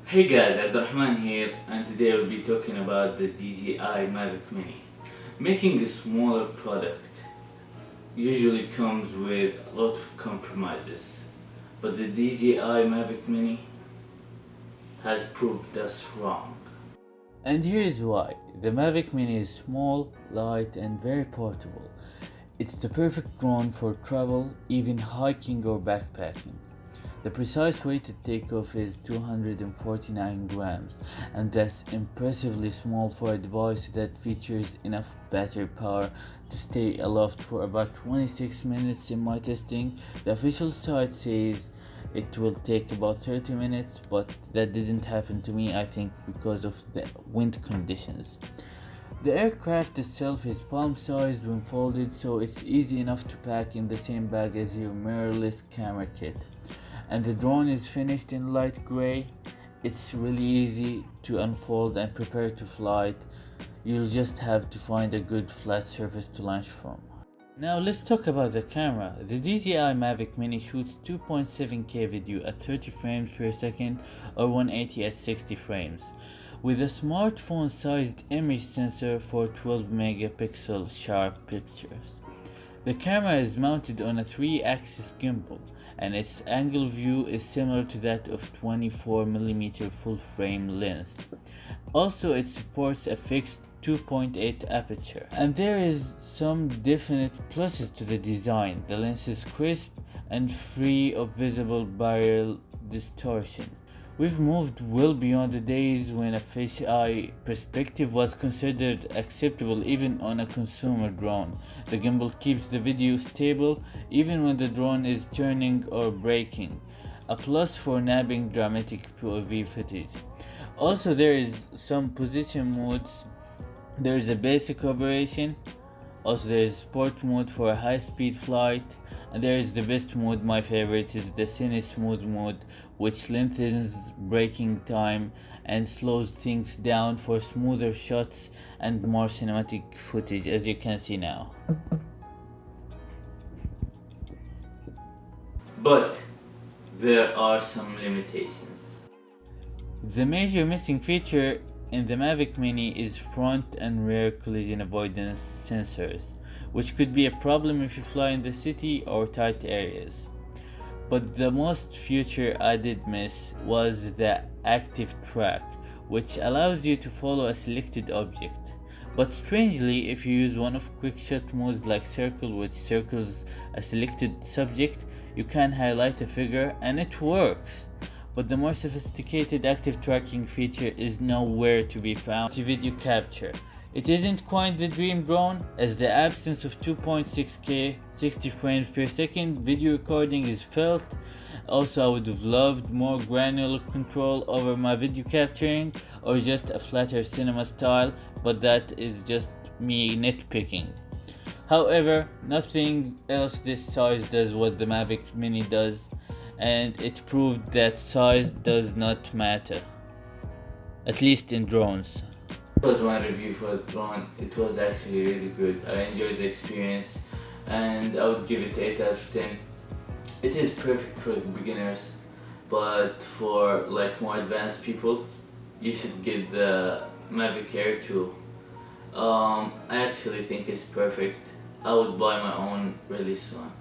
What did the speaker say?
Hey guys, Abdurrahman here, and today we'll be talking about the DJI MAVIC MINI. Making a smaller product usually comes with a lot of compromises, but the DJI MAVIC MINI has proved us wrong. And here's why. The Mavic Mini is small, light and very portable. It's the perfect drone for travel, even hiking or backpacking. The precise weight at takeoff is 249 grams, and that's impressively small for a device that features enough battery power to stay aloft for about 26 minutes in my testing. The official site says it will take about 30 minutes, but that didn't happen to me, I think, because of the wind conditions. The aircraft itself is palm-sized when folded, so it's easy enough to pack in the same bag as your mirrorless camera kit. And the drone is finished in light gray. It's really easy to unfold and prepare to flight. You'll just have to find a good flat surface to launch from. Now let's talk about the camera. The DJI Mavic Mini shoots 2.7K video at 30 frames per second or 180 at 60 frames with a smartphone sized image sensor for 12 megapixel sharp pictures. The camera is mounted on a 3-axis gimbal, and its angle view is similar to that of 24mm full-frame lens. Also, it supports a fixed 2.8 aperture. And there is some definite pluses to the design. The lens is crisp and free of visible barrel distortion. We've moved well beyond the days when a fisheye perspective was considered acceptable even on a consumer drone. The gimbal keeps the video stable even when the drone is turning or braking, a plus for nabbing dramatic POV footage. Also, there is some position modes. There is a basic operation. Also, there is sport mode for a high-speed flight, and there is the best mode. My favorite is the semi-smooth mode, which lengthens braking time and slows things down for smoother shots and more cinematic footage, as you can see now. But there are some limitations. The major missing feature in the Mavic Mini is front and rear collision avoidance sensors, which could be a problem if you fly in the city or tight areas. But the most feature I did miss was the active track, which allows you to follow a selected object. But strangely, if you use one of quick shot modes like circle, which circles a selected subject, you can highlight a figure and it works. But the more sophisticated active tracking feature is nowhere to be found. Video capture. It isn't quite the dream drone, as the absence of 2.6K 60 frames per second video recording is felt. Also, I would have loved more granular control over my video capturing or just a flatter cinema style, but that is just me nitpicking. However, nothing else this size does what the Mavic Mini does, and it proved that size does not matter, at least in drones. It was my review for the drone. It was actually really good. I enjoyed the experience and I would give it 8 out of 10. It is perfect for beginners, but for like more advanced people, you should get the Mavic Air 2. I actually think it's perfect. I would buy my own really soon.